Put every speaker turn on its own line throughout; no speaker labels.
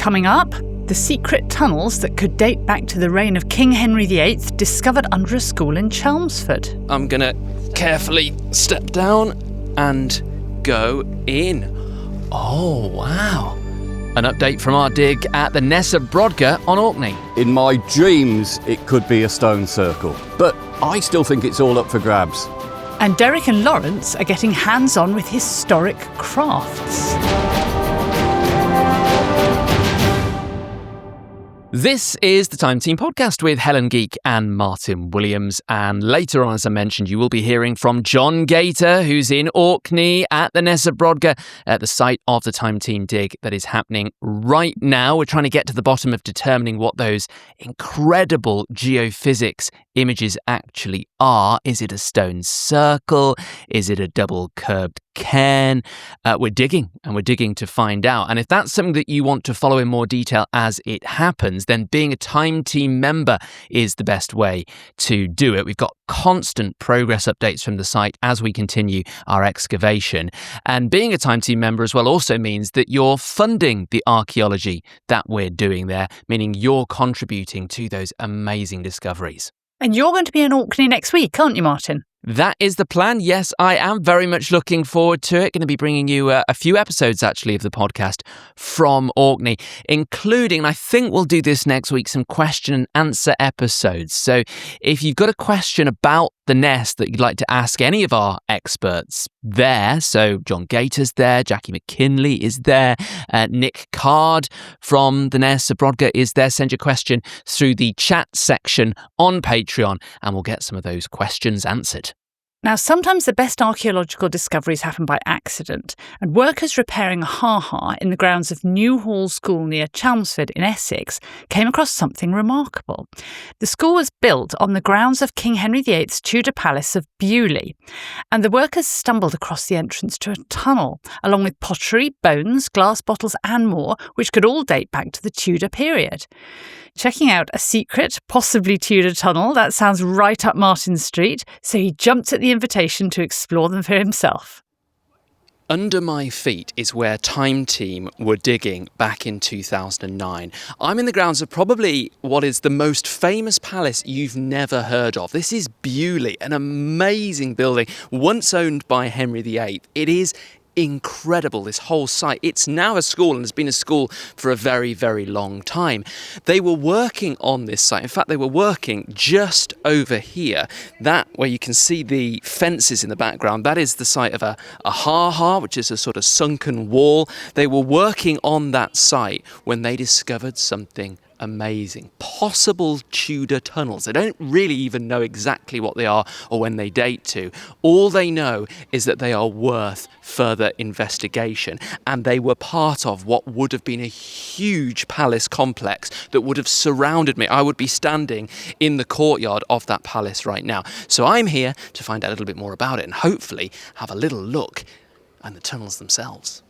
Coming up, the secret tunnels that could date back to the reign of King Henry VIII discovered under a school in Chelmsford.
I'm going to carefully step down and go in. Oh, wow. An update from our dig at the Ness of Brodgar on Orkney.
In my dreams, it could be a stone circle, but I still think it's all up for grabs.
And Derek and Lawrence are getting hands-on with historic crafts.
This is the Time Team podcast with Helen Geek and Martyn Williams. And later on, as I mentioned, you will be hearing from John Gator, who's in Orkney at the Ness of Brodgar, at the site of the Time Team dig that is happening right now. We're trying to get to the bottom of determining what those incredible geophysics images actually are. Is it a stone circle? Is it a double curved cairn? We're digging to find out. And if that's something that you want to follow in more detail as it happens, then being a Time Team member is the best way to do it. We've got constant progress updates from the site as we continue our excavation. And being a Time Team member as well also means that you're funding the archaeology that we're doing there, meaning you're contributing to those amazing discoveries.
And you're going to be in Orkney next week, aren't you, Martyn?
That is the plan. Yes, I am very much looking forward to it. Going to be bringing you a few episodes, actually, of the podcast from Orkney, including, and I think we'll do this next week, some question and answer episodes. So if you've got a question about the Ness that you'd like to ask any of our experts there, so John Gator's there, Jackie McKinley is there, Nick Card from the Ness of Brodgar is there. Send your question through the chat section on Patreon and we'll get some of those questions answered.
Now, sometimes the best archaeological discoveries happen by accident, and workers repairing a ha-ha in the grounds of Newhall School near Chelmsford in Essex came across something remarkable. The school was built on the grounds of King Henry VIII's Tudor Palace of Beaulieu, and the workers stumbled across the entrance to a tunnel, along with pottery, bones, glass bottles and more, which could all date back to the Tudor period. Checking out a secret, possibly Tudor tunnel, that sounds right up Martyn's street, so he jumped at the invitation to explore them for himself.
Under my feet is where Time Team were digging back in 2009. I'm in the grounds of probably what is the most famous palace you've never heard of. This is Beaulieu, an amazing building, once owned by Henry VIII. It is incredible, this whole site. It's now a school and has been a school for a very, very long time. They were working on this site. In fact, they were working just over here. That, where you can see the fences in the background, that is the site of a ha-ha, which is a sort of sunken wall. They were working on that site when they discovered something amazing. Possible Tudor tunnels. They don't really even know exactly what they are or when they date to. All they know is that they are worth further investigation, and they were part of what would have been a huge palace complex that would have surrounded me. I would be standing in the courtyard of that palace right now. So I'm here to find out a little bit more about it and hopefully have a little look at the tunnels themselves.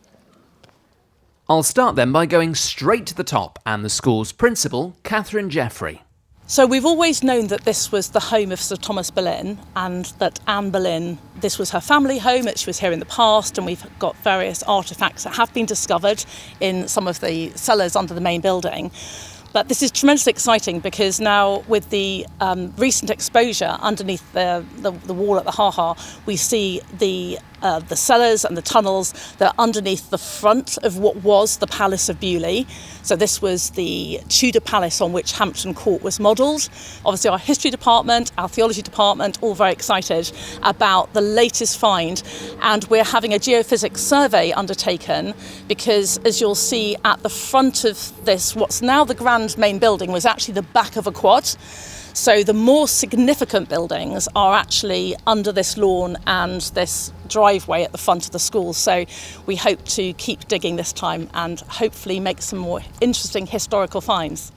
I'll start then by going straight to the top and the school's principal, Catherine Jeffrey.
So we've always known that this was the home of Sir Thomas Boleyn, and that Anne Boleyn, this was her family home, that she was here in the past, and we've got various artefacts that have been discovered in some of the cellars under the main building. But this is tremendously exciting because now with the recent exposure underneath the wall at the ha-ha, we see the cellars and the tunnels that are underneath the front of what was the Palace of Beaulieu. So this was the Tudor palace on which Hampton Court was modelled. Obviously our history department, our theology department, all very excited about the latest find. And we're having a geophysics survey undertaken because, as you'll see at the front of this, what's now the grand main building was actually the back of a quad. So the more significant buildings are actually under this lawn and this driveway at the front of the school. So we hope to keep digging this time and hopefully make some more interesting historical finds.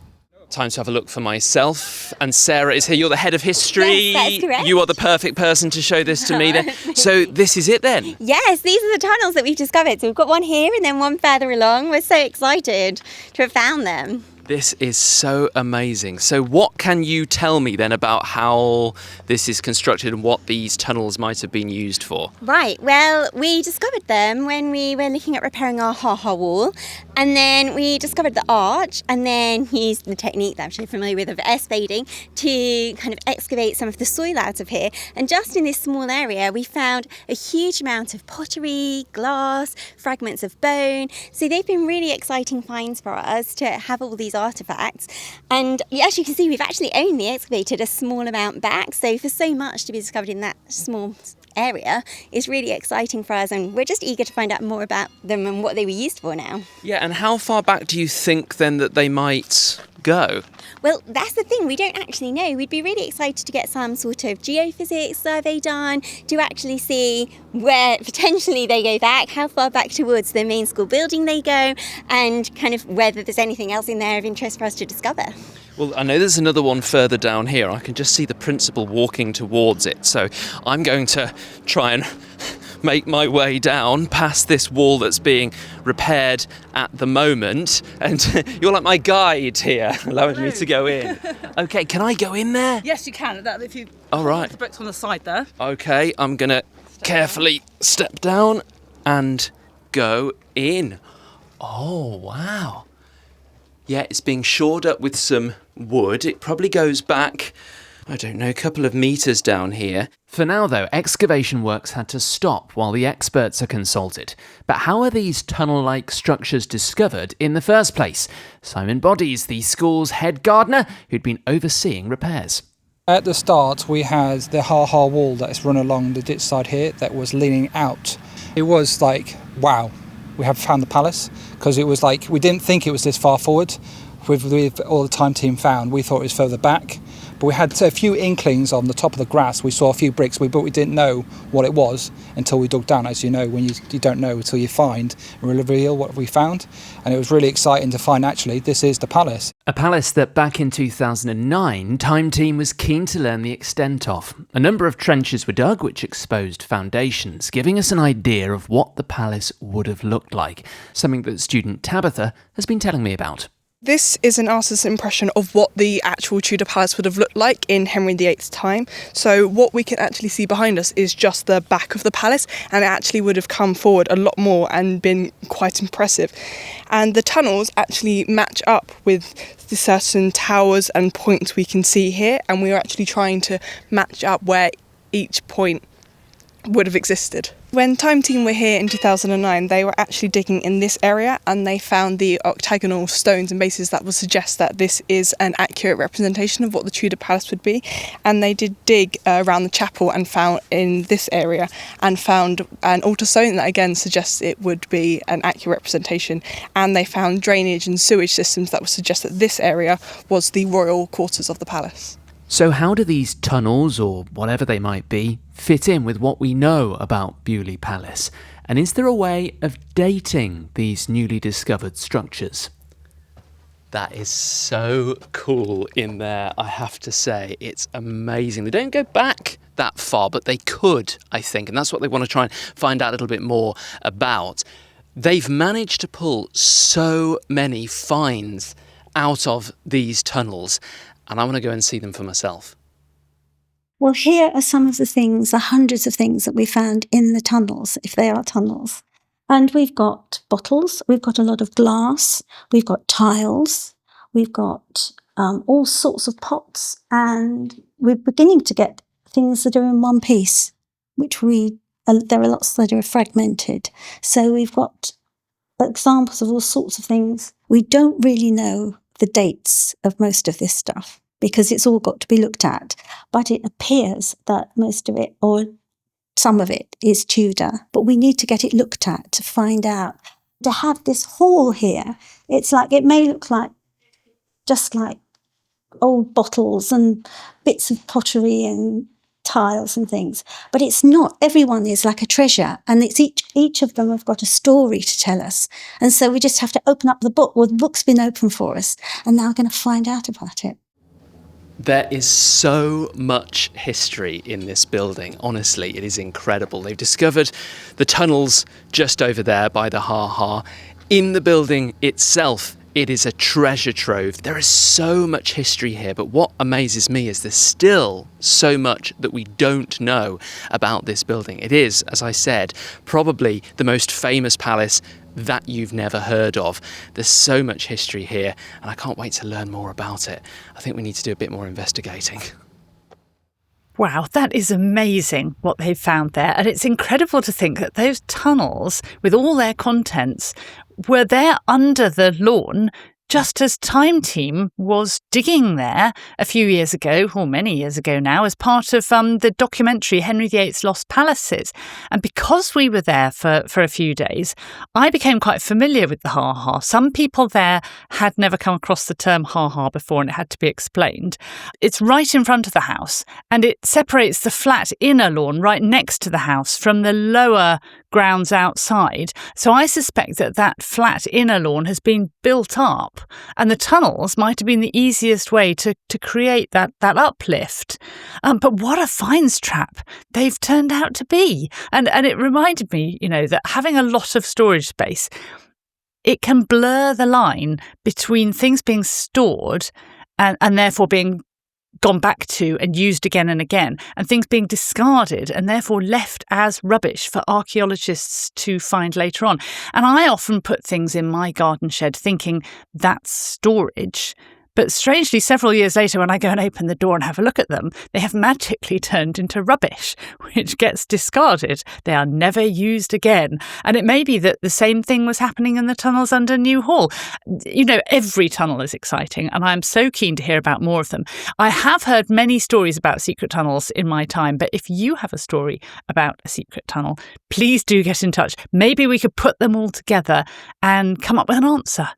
Time to have a look for myself. And Sarah is here. You're the head of history.
Yes, that's correct.
You are the perfect person to show this to me then. So this is it then?
Yes, these are the tunnels that we've discovered. So we've got one here and then one further along. We're so excited to have found them.
This is so amazing. So what can you tell me then about how this is constructed and what these tunnels might have been used for?
Right, well, we discovered them when we were looking at repairing our ha-ha wall, and then we discovered the arch, and then used the technique that I'm sure you're familiar with of air spading to kind of excavate some of the soil out of here. And just in this small area, we found a huge amount of pottery, glass, fragments of bone. So they've been really exciting finds for us to have all these artefacts. And as you can see, we've actually only excavated a small amount back. So for so much to be discovered in that small area is really exciting for us, and we're just eager to find out more about them and what they were used for now.
Yeah, and how far back do you think then that they might go?
Well, that's the thing, we don't actually know. We'd be really excited to get some sort of geophysics survey done to actually see where potentially they go back, how far back towards the main school building they go, and kind of whether there's anything else in there of interest for us to discover.
Well, I know there's another one further down here. I can just see the principal walking towards it. So I'm going to try and make my way down past this wall that's being repaired at the moment. And you're like my guide here, allowing me to go in. Okay, can I go in there?
Yes, you can. That if you.
All right.
The bricks on the side there.
Okay, I'm going to carefully step down and go in. Oh, wow. Yeah, it's being shored up with some wood. It probably goes back, I don't know, a couple of metres down here. For now, though, excavation works had to stop while the experts are consulted. But how are these tunnel-like structures discovered in the first place? Simon Boddy's the school's head gardener who'd been overseeing repairs.
At the start, we had the ha-ha wall that is run along the ditch side here that was leaning out. It was like, wow, we have found the palace, because it was like, we didn't think it was this far forward. With all the time team found, we thought it was further back. But we had a few inklings on the top of the grass. We saw a few bricks, but we didn't know what it was until we dug down. As you know, when you don't know until you find and reveal what we found. And it was really exciting to find, actually, this is the palace.
A palace that back in 2009, Time Team was keen to learn the extent of. A number of trenches were dug which exposed foundations, giving us an idea of what the palace would have looked like, something that student Tabitha has been telling me about.
This is an artist's impression of what the actual Tudor palace would have looked like in Henry VIII's time. So what we can actually see behind us is just the back of the palace, and it actually would have come forward a lot more and been quite impressive. And the tunnels actually match up with the certain towers and points we can see here, and we are actually trying to match up where each point would have existed. When Time Team were here in 2009, they were actually digging in this area, and they found the octagonal stones and bases that would suggest that this is an accurate representation of what the Tudor palace would be. And they did dig around the chapel and found in this area and found an altar stone that again suggests it would be an accurate representation. And they found drainage and sewage systems that would suggest that this area was the royal quarters of the palace.
So how do these tunnels, or whatever they might be, fit in with what we know about Beaulieu Palace? And is there a way of dating these newly discovered structures? That is so cool in there, I have to say. It's amazing. They don't go back that far, but they could, I think. And that's what they want to try and find out a little bit more about. They've managed to pull so many finds out of these tunnels, and I want to go and see them for myself.
Well, here are some of the things, the hundreds of things that we found in the tunnels, if they are tunnels. And we've got bottles, we've got a lot of glass, we've got tiles, we've got all sorts of pots, and we're beginning to get things that are in one piece, which there are lots that are fragmented. So we've got examples of all sorts of things. We don't really know the dates of most of this stuff because it's all got to be looked at. But it appears that most of it, or some of it, is Tudor. But we need to get it looked at to find out. To have this hall here, it's like, it may look like just like old bottles and bits of pottery and tiles and things, but it's not. Everyone is like a treasure, and it's each of them have got a story to tell us, and so we just have to open up the book. Well, the book's been open for us, and now we're going to find out about it.
There is so much history in this building. Honestly, it is incredible. They've discovered the tunnels just over there by the ha-ha. In the building itself, It is a treasure trove. There is so much history here, but what amazes me is there's still so much that we don't know about this building. It is, as I said, probably the most famous palace that you've never heard of. There's so much history here, and I can't wait to learn more about it. I think we need to do a bit more investigating.
Wow, that is amazing what they've found there. And it's incredible to think that those tunnels, with all their contents, were there under the lawn just as Time Team was digging there a few years ago, or many years ago now, as part of the documentary Henry VIII's Lost Palaces. And because we were there for a few days, I became quite familiar with the ha-ha. Some people there had never come across the term ha-ha before, and it had to be explained. It's right in front of the house, and it separates the flat inner lawn right next to the house from the lower grounds outside. So I suspect that flat inner lawn has been built up, and the tunnels might have been the easiest way to create that uplift. But what a finds trap they've turned out to be. And it reminded me, that having a lot of storage space, it can blur the line between things being stored and therefore being gone back to and used again and again, and things being discarded and therefore left as rubbish for archaeologists to find later on. And I often put things in my garden shed thinking that's storage. But strangely, several years later, when I go and open the door and have a look at them, they have magically turned into rubbish, which gets discarded. They are never used again. And it may be that the same thing was happening in the tunnels under New Hall. Every tunnel is exciting, and I'm so keen to hear about more of them. I have heard many stories about secret tunnels in my time, but if you have a story about a secret tunnel, please do get in touch. Maybe we could put them all together and come up with an answer.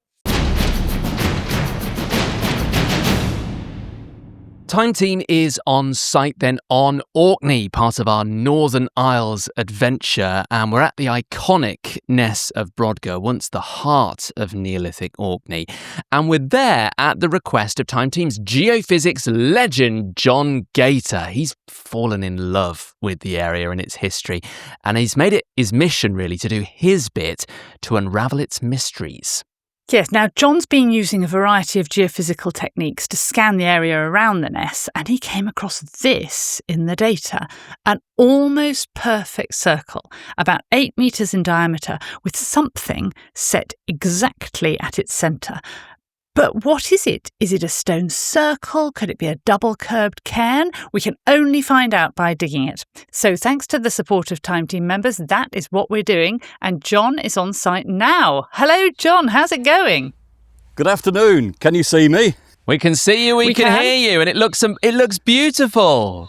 Time Team is on site then on Orkney, part of our Northern Isles adventure, and we're at the iconic Ness of Brodgar, once the heart of Neolithic Orkney. And we're there at the request of Time Team's geophysics legend, John Gator. He's fallen in love with the area and its history, and he's made it his mission really to do his bit to unravel its mysteries.
Yes, now John's been using a variety of geophysical techniques to scan the area around the Ness, and he came across this in the data, an almost perfect circle, about 8 metres in diameter, with something set exactly at its centre. But what is it? Is it a stone circle? Could it be a double-curved cairn? We can only find out by digging it. So thanks to the support of Time Team members, that is what we're doing. And John is on site now. Hello, John. How's it going?
Good afternoon. Can you see me?
We can see you, we can hear you, and it looks beautiful.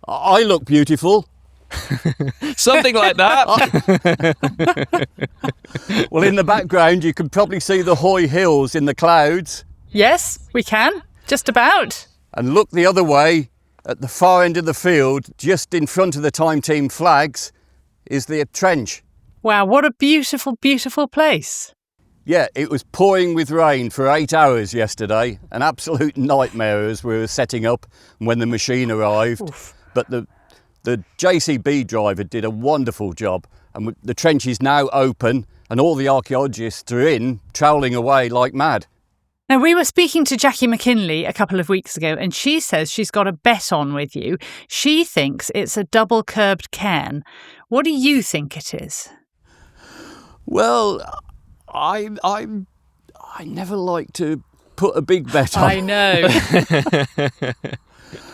I look beautiful.
Something like that.
Well, in the background, you can probably see the Hoy Hills in the clouds.
Yes, we can. Just about.
And look the other way, at the far end of the field, just in front of the Time Team flags, is the trench.
Wow, what a beautiful, beautiful place.
Yeah, it was pouring with rain for 8 hours yesterday. An absolute nightmare as we were setting up when the machine arrived.
Oof.
But the JCB driver did a wonderful job, and the trench is now open and all the archaeologists are in, troweling away like mad.
Now, we were speaking to Jackie McKinley a couple of weeks ago, and she says she's got a bet on with you. She thinks it's a double-curved cairn. What do you think it is?
Well, I never like to put a big bet on.
I know.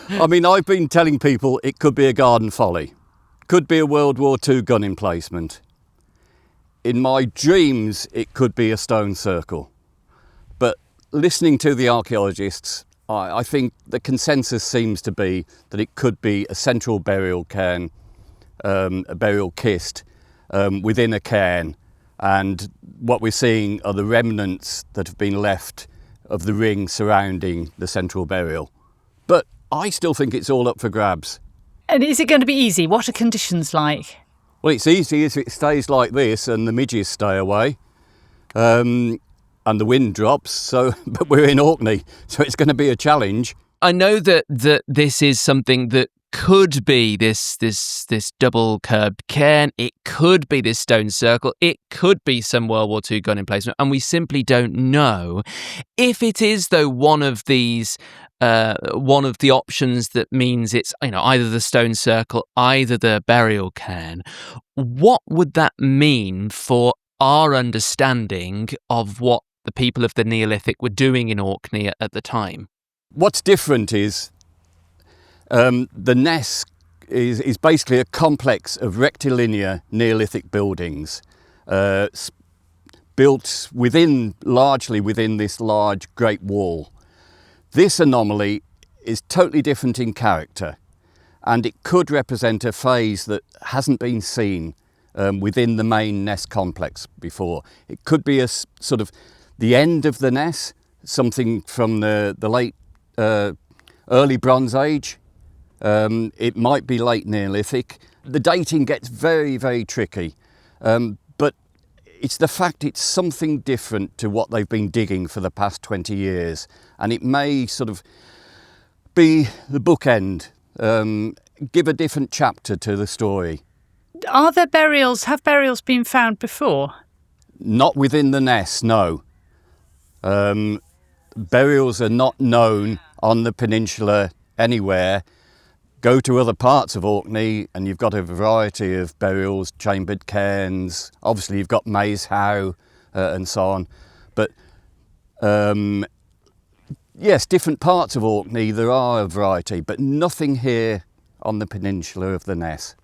I mean, I've been telling people it could be a garden folly. Could be a World War II gun emplacement. In my dreams, it could be a stone circle. But listening to the archaeologists, I think the consensus seems to be that it could be a central burial cairn, a burial kist within a cairn. And what we're seeing are the remnants that have been left of the ring surrounding the central burial. But I still think it's all up for grabs.
And is it going to be easy? What are conditions like?
Well, it's easy if it stays like this and the midges stay away and the wind drops. But we're in Orkney, so it's going to be a challenge.
I know that this is something that could be this double curved cairn. It could be this stone circle. It could be some World War II gun emplacement, and we simply don't know. If it is, though, one of these, one of the options that means it's either the stone circle, either the burial cairn, what would that mean for our understanding of what the people of the Neolithic were doing in Orkney at the time?
What's different is the Ness is basically a complex of rectilinear Neolithic buildings built largely within this large Great Wall. This anomaly is totally different in character, and it could represent a phase that hasn't been seen within the main Ness complex before. It could be a sort of the end of the Ness, something from the late early Bronze Age. It might be late Neolithic. The dating gets very, very tricky, but it's the fact it's something different to what they've been digging for the past 20 years, and it may sort of be the bookend, give a different chapter to the story.
Have burials been found before?
Not within the Ness, no. Burials are not known on the peninsula anywhere. Go to other parts of Orkney and you've got a variety of burials, chambered cairns, obviously you've got Maze Howe and so on. But yes, different parts of Orkney there are a variety, but nothing here on the peninsula of the Ness.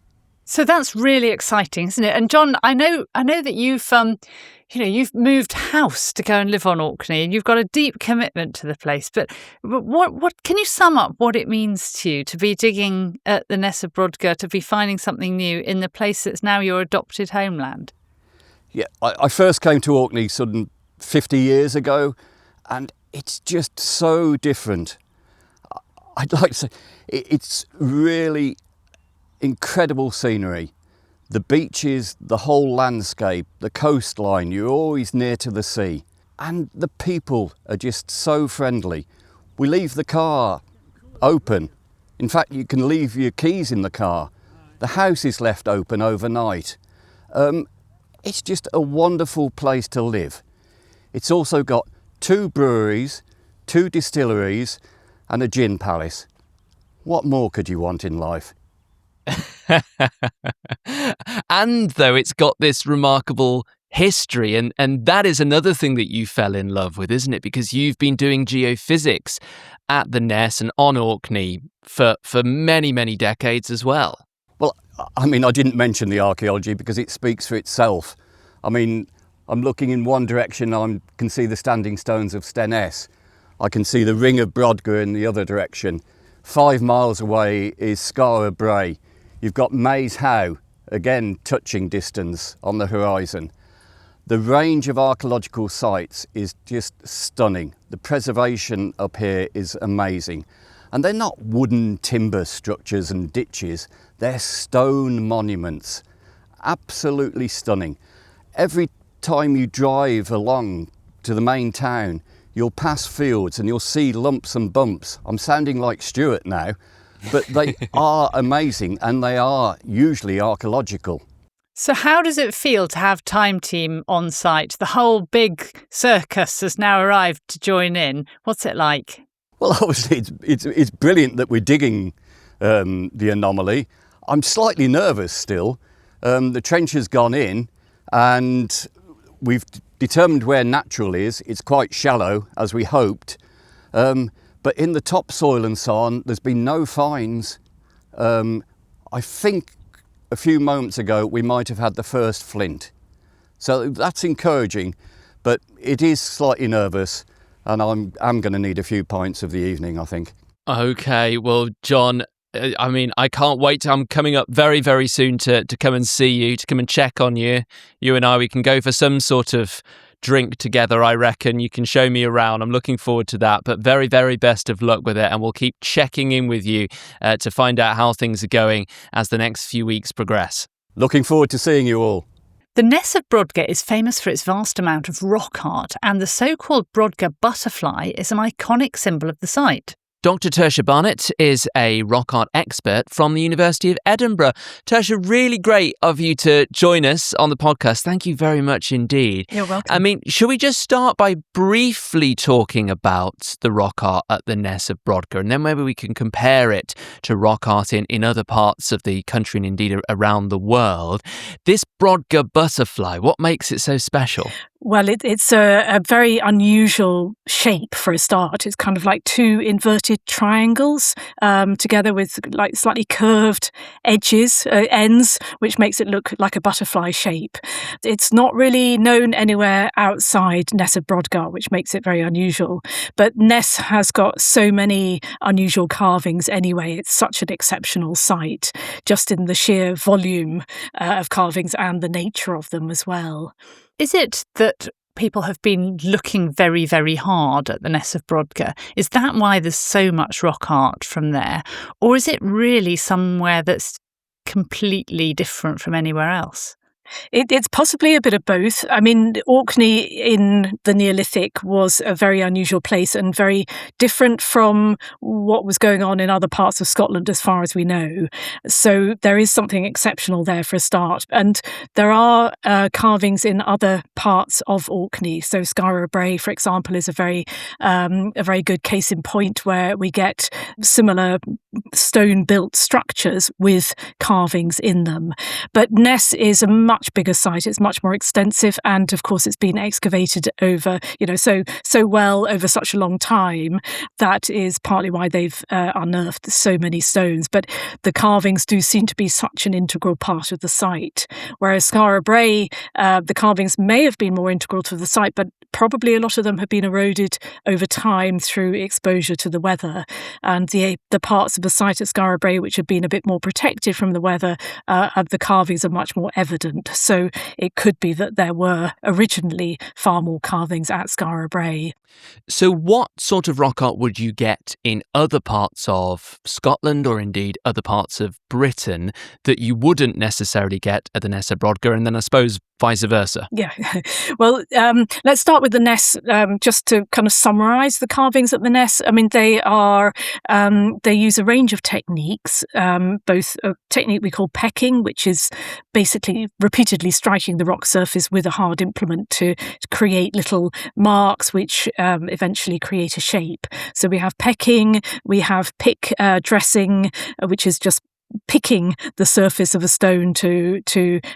So that's really exciting, isn't it? And John, I know that you've moved house to go and live on Orkney, and you've got a deep commitment to the place. But what can you sum up what it means to you to be digging at the Ness of Brodgar, to be finding something new in the place that's now your adopted homeland?
Yeah, I first came to Orkney sort of 50 years ago, and it's just so different. I'd like to say it's really incredible scenery. The beaches, the whole landscape, the coastline, you're always near to the sea. And the people are just so friendly. We leave the car open. In fact, you can leave your keys in the car. The house is left open overnight. It's just a wonderful place to live. It's also got 2 breweries, 2 distilleries, and a gin palace. What more could you want in life?
And though it's got this remarkable history, and that is another thing that you fell in love with, isn't it? Because you've been doing geophysics at the Ness and on Orkney for many, many decades as well.
Well, I mean, I didn't mention the archaeology because it speaks for itself. I mean, I'm looking in one direction, I can see the standing stones of Stenness. I can see the ring of Brodgar in the other direction. 5 miles away is Skara Brae. You've got Maze Howe, again touching distance on the horizon. The range of archaeological sites is just stunning. The preservation up here is amazing. And they're not wooden timber structures and ditches, they're stone monuments. Absolutely stunning. Every time you drive along to the main town, you'll pass fields and you'll see lumps and bumps. I'm sounding like Stuart now. But they are amazing, and they are usually archaeological.
So how does it feel to have Time Team on site? The whole big circus has now arrived to join in. What's it like?
Well, obviously it's brilliant that we're digging the anomaly. I'm slightly nervous still. The trench has gone in and we've determined where natural is. It's quite shallow, as we hoped. But in the topsoil and so on, there's been no finds. I think a few moments ago, we might have had the first flint. So that's encouraging, but it is slightly nervous, and I'm going to need a few pints of the evening, I think.
Okay, well, John, I mean, I can't wait. I'm coming up very, very soon to come and see you, to come and check on you. You and I, we can go for some sort of drink together, I reckon. You can show me around. I'm looking forward to that. But very, very best of luck with it. And we'll keep checking in with you to find out how things are going as the next few weeks progress.
Looking forward to seeing you all.
The Ness of Brodgar is famous for its vast amount of rock art, and the so-called Brodgar butterfly is an iconic symbol of the site.
Dr. Tertia Barnett is a rock art expert from the University of Edinburgh. Tertia, really great of you to join us on the podcast. Thank you very much indeed.
You're welcome.
I mean, should we just start by briefly talking about the rock art at the Ness of Brodgar, and then maybe we can compare it to rock art in other parts of the country and indeed around the world. This Brodgar butterfly, what makes it so special?
Well, it's a very unusual shape for a start. It's kind of like two inverted triangles together with like slightly curved edges, ends, which makes it look like a butterfly shape. It's not really known anywhere outside Ness of Brodgar, which makes it very unusual. But Ness has got so many unusual carvings anyway. It's such an exceptional site, just in the sheer volume of carvings and the nature of them as well.
Is it that people have been looking very, very hard at the Ness of Brodgar? Is that why there's so much rock art from there? Or is it really somewhere that's completely different from anywhere else?
It's possibly a bit of both. I mean, Orkney in the Neolithic was a very unusual place and very different from what was going on in other parts of Scotland as far as we know. So there is something exceptional there for a start. And there are carvings in other parts of Orkney. So Skara Brae, for example, is a very good case in point where we get similar stone-built structures with carvings in them. But Ness is a much bigger site. It's much more extensive, and of course it's been excavated over so well over such a long time. That is partly why they've unearthed so many stones, but the carvings do seem to be such an integral part of the site, whereas Skara Brae, the carvings may have been more integral to the site, but probably a lot of them have been eroded over time through exposure to the weather, and the parts of the site at Skara Brae which have been a bit more protected from the weather, the carvings are much more evident. So it could be that there were originally far more carvings at Skara Brae.
So what sort of rock art would you get in other parts of Scotland or indeed other parts of Britain that you wouldn't necessarily get at the Ness of Brodgar, and then I suppose vice versa?
Yeah. Well, let's start with the Ness, just to kind of summarise the carvings at the Ness. I mean, they use a range of techniques, both a technique we call pecking, which is basically repeatedly striking the rock surface with a hard implement to create little marks which eventually create a shape. So we have pecking, we have pick dressing, which is just picking the surface of a stone to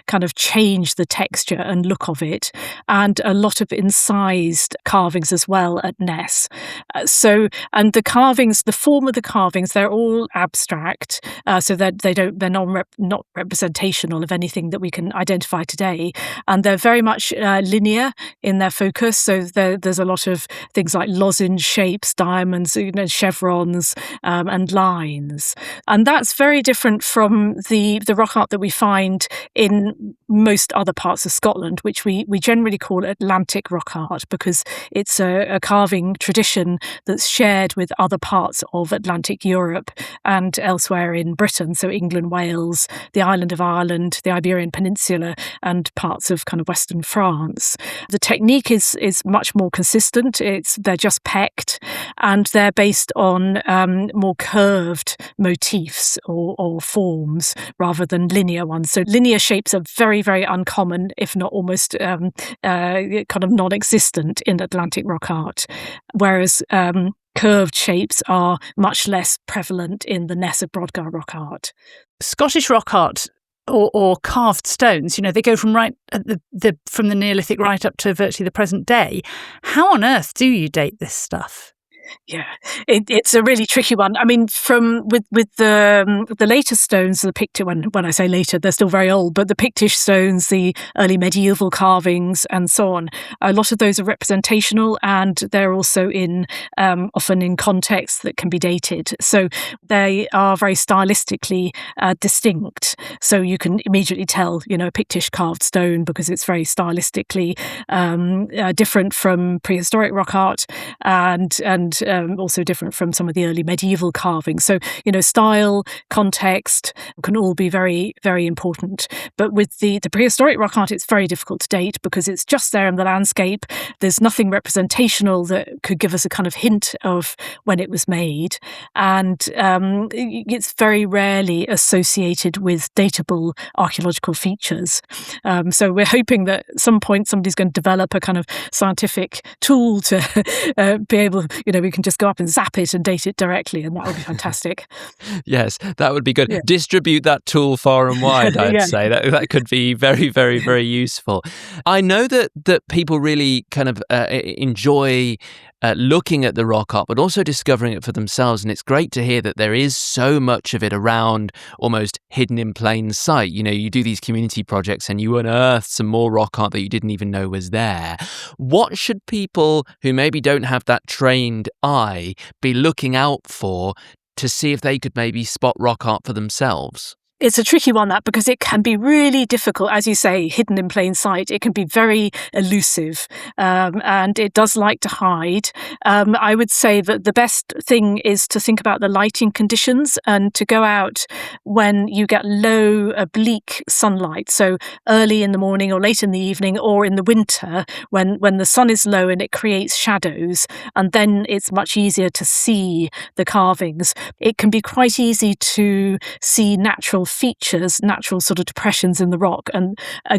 kind of change the texture and look of it, and a lot of incised carvings as well at Ness. And the carvings, the form of the carvings, they're all abstract, so that they're not representational of anything that we can identify today, and they're very much linear in their focus. So there's a lot of things like lozenge shapes, diamonds, chevrons, and lines, and that's very different from the rock art that we find in most other parts of Scotland, which we generally call Atlantic rock art, because it's a carving tradition that's shared with other parts of Atlantic Europe and elsewhere in Britain, so England, Wales, the island of Ireland, the Iberian Peninsula, and parts of kind of Western France. The technique is much more consistent. They're just pecked, and they're based on more curved motifs or forms rather than linear ones. So linear shapes are very, very uncommon, if not almost kind of non-existent in Atlantic rock art, whereas curved shapes are much less prevalent in the Ness of Brodgar rock art.
Scottish rock art or carved stones, they go from from the Neolithic right up to virtually the present day. How on earth do you date this stuff?
Yeah, it's a really tricky one. I mean, with the later stones, the Pictish, when I say later, they're still very old, but the Pictish stones, the early medieval carvings and so on, a lot of those are representational, and they're also often in contexts that can be dated. So they are very stylistically distinct. So you can immediately tell, a Pictish carved stone because it's very stylistically different from prehistoric rock art, and and also different from some of the early medieval carvings. So, style, context can all be very, very important. But with the prehistoric rock art, it's very difficult to date because it's just there in the landscape. There's nothing representational that could give us a kind of hint of when it was made. And it's very rarely associated with datable archaeological features. So we're hoping that at some point somebody's going to develop a kind of scientific tool to be able, we can just go up and zap it and date it directly, and that would be fantastic.
Yes, that would be good.
Yeah.
Distribute that tool far and wide, I'd
Yeah.
say. That could be very, very, very useful. I know that people really kind of enjoy looking at the rock art, but also discovering it for themselves. And it's great to hear that there is so much of it around, almost hidden in plain sight. You do these community projects and you unearth some more rock art that you didn't even know was there. What should people who maybe don't have that trained eye be looking out for to see if they could maybe spot rock art for themselves?
It's a tricky one, that, because it can be really difficult, as you say, hidden in plain sight. It can be very elusive, and it does like to hide. I would say that the best thing is to think about the lighting conditions and to go out when you get low, oblique sunlight. So early in the morning or late in the evening, or in the winter when the sun is low and it creates shadows, and then it's much easier to see the carvings. It can be quite easy to see natural features, natural sort of depressions in the rock, and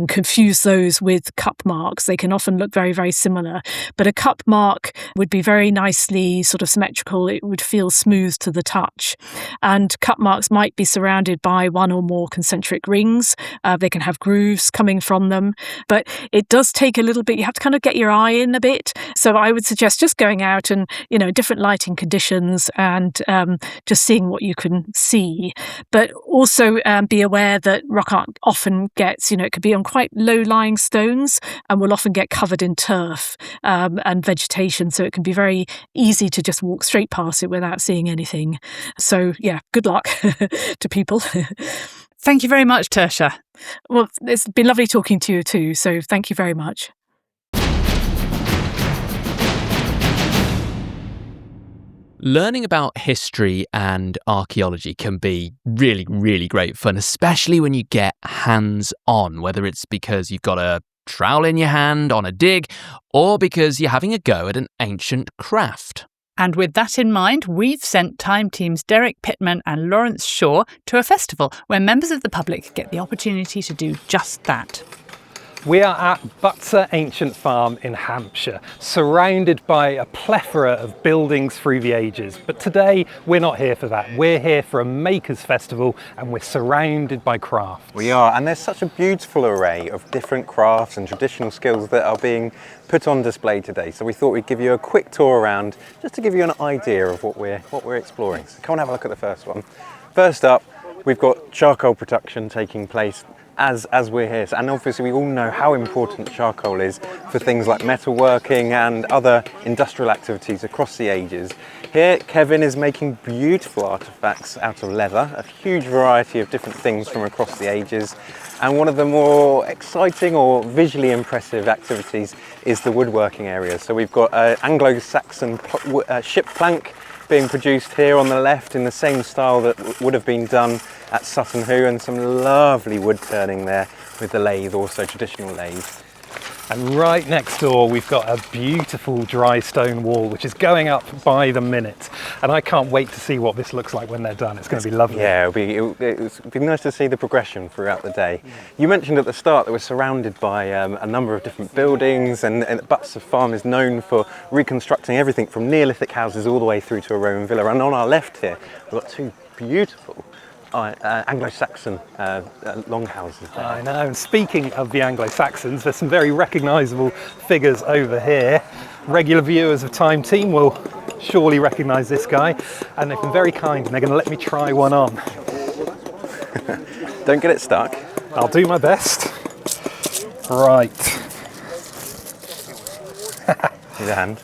confuse those with cup marks. They can often look very, very similar. But a cup mark would be very nicely sort of symmetrical. It would feel smooth to the touch. And cup marks might be surrounded by one or more concentric rings. They can have grooves coming from them. But it does take a little bit. You have to kind of get your eye in a bit. So I would suggest just going out and, different lighting conditions and just seeing what you can see. But also be aware that rock art often gets, it could be on quite low-lying stones and will often get covered in turf and vegetation. So it can be very easy to just walk straight past it without seeing anything. So, yeah, good luck to people.
Thank you very much, Tertia.
Well, it's been lovely talking to you too. So thank you very much.
Learning about history and archaeology can be really, really great fun, especially when you get hands-on, whether it's because you've got a trowel in your hand on a dig or because you're having a go at an ancient craft.
And with that in mind, we've sent Time Teams Derek Pittman and Lawrence Shaw to a festival where members of the public get the opportunity to do just that.
We are at Butser Ancient Farm in Hampshire, surrounded by a plethora of buildings through the ages. But today, we're not here for that. We're here for a Makers Festival, and we're surrounded by craft.
We are, and there's such a beautiful array of different crafts and traditional skills that are being put on display today. So we thought we'd give you a quick tour around, just to give you an idea of what we're exploring. So come and have a look at the first one. First up, we've got charcoal production taking place as we're here. And obviously we all know how important charcoal is for things like metalworking and other industrial activities across the ages. Here, Kevin is making beautiful artifacts out of leather, a huge variety of different things from across the ages. And one of the more exciting or visually impressive activities is the woodworking area. So we've got an Anglo-Saxon ship plank being produced here on the left in the same style that would have been done at Sutton Hoo, and some lovely wood turning there with the lathe, also traditional lathe.
And right next door, we've got a beautiful dry stone wall, which is going up by the minute. And I can't wait to see what this looks like when they're done. It's going to be lovely.
Yeah, it'll be nice to see the progression throughout the day. You mentioned at the start that we're surrounded by a number of different buildings, and Butser Farm is known for reconstructing everything from Neolithic houses all the way through to a Roman villa. And on our left here, we've got two beautiful Anglo-Saxon longhouses there.
I know, and speaking of the Anglo-Saxons, there's some very recognisable figures over here. Regular viewers of Time Team will surely recognise this guy, and they've been very kind and they're going to let me try one on.
Don't get it stuck.
I'll do my best. Right.
Give it a hand.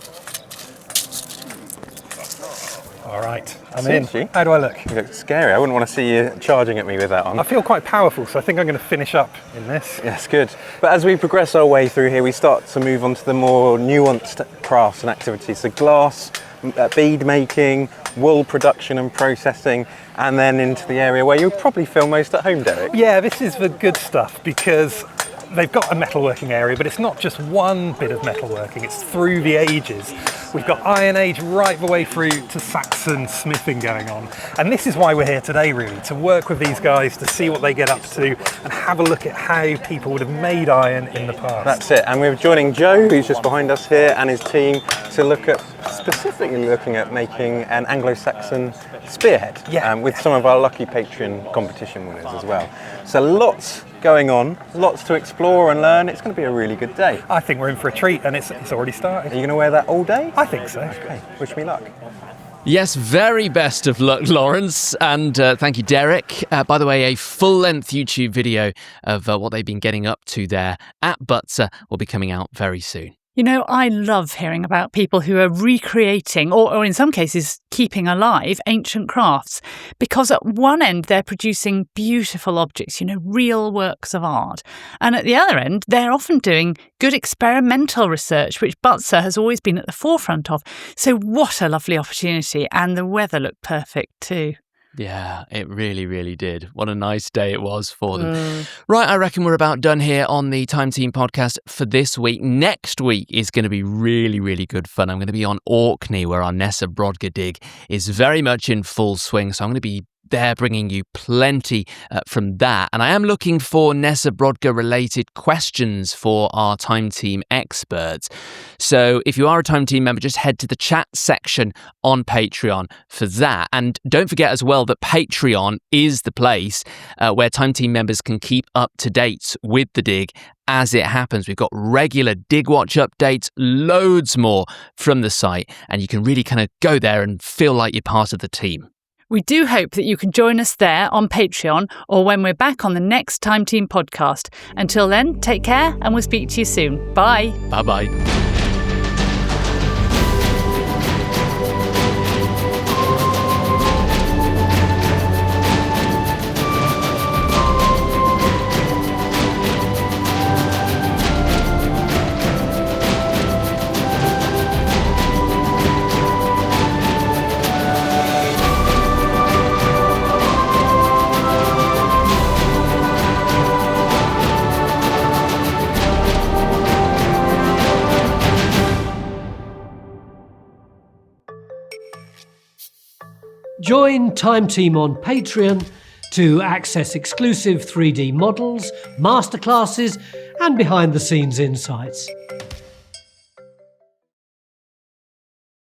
All right, I'm in.
Seriously?
How do I look?
You look scary. I wouldn't want to see you charging at me with that on.
I feel quite powerful, so I think I'm going to finish up in this.
Yes, good. But as we progress our way through here, we start to move on to the more nuanced crafts and activities. So glass bead making, wool production and processing, and then into the area where you'll probably feel most at home, Derek.
Yeah, this is the good stuff because they've got a metalworking area, but it's not just one bit of metalworking, it's through the ages. We've got Iron Age right the way through to Saxon smithing going on. And this is why we're here today, really, to work with these guys, to see what they get up to and have a look at how people would have made iron in the past.
That's it, and we're joining Joe, who's just behind us here, and his team to look at, specifically looking at making an Anglo-Saxon spearhead, with some of our lucky Patreon competition winners as well. So lots going on, lots to explore and learn. It's going to be a really good day.
I think we're in for a treat, and it's already started.
Are you going to wear that all day?
I think so.
Okay, wish me luck.
Yes, very best of luck, Lawrence, and thank you, Derek. By the way, a full-length YouTube video of what they've been getting up to there at Butser will be coming out very soon.
You know, I love hearing about people who are recreating, or in some cases, keeping alive ancient crafts, because at one end they're producing beautiful objects, you know, real works of art. And at the other end, they're often doing good experimental research, which Butser has always been at the forefront of. So what a lovely opportunity. And the weather looked perfect too.
Yeah, it really, really did. What a nice day it was for them. Right, I reckon we're about done here on the Time Team podcast for this week. Next week is going to be really, really good fun. I'm going to be on Orkney, where our Ness of Brodgar dig is very much in full swing. So I'm going to be there bringing you plenty from that. And I am looking for Ness of Brodgar related questions for our Time Team experts. So if you are a Time Team member, just head to the chat section on Patreon for that. And don't forget as well that Patreon is the place where Time Team members can keep up to date with the dig as it happens. We've got regular Dig Watch updates, loads more from the site, and you can really kind of go there and feel like you're part of the team.
We do hope that you can join us there on Patreon or when we're back on the next Time Team podcast. Until then, take care and we'll speak to you soon. Bye.
Bye-bye.
Join Time Team on Patreon to access exclusive 3D models, masterclasses, and behind-the-scenes insights.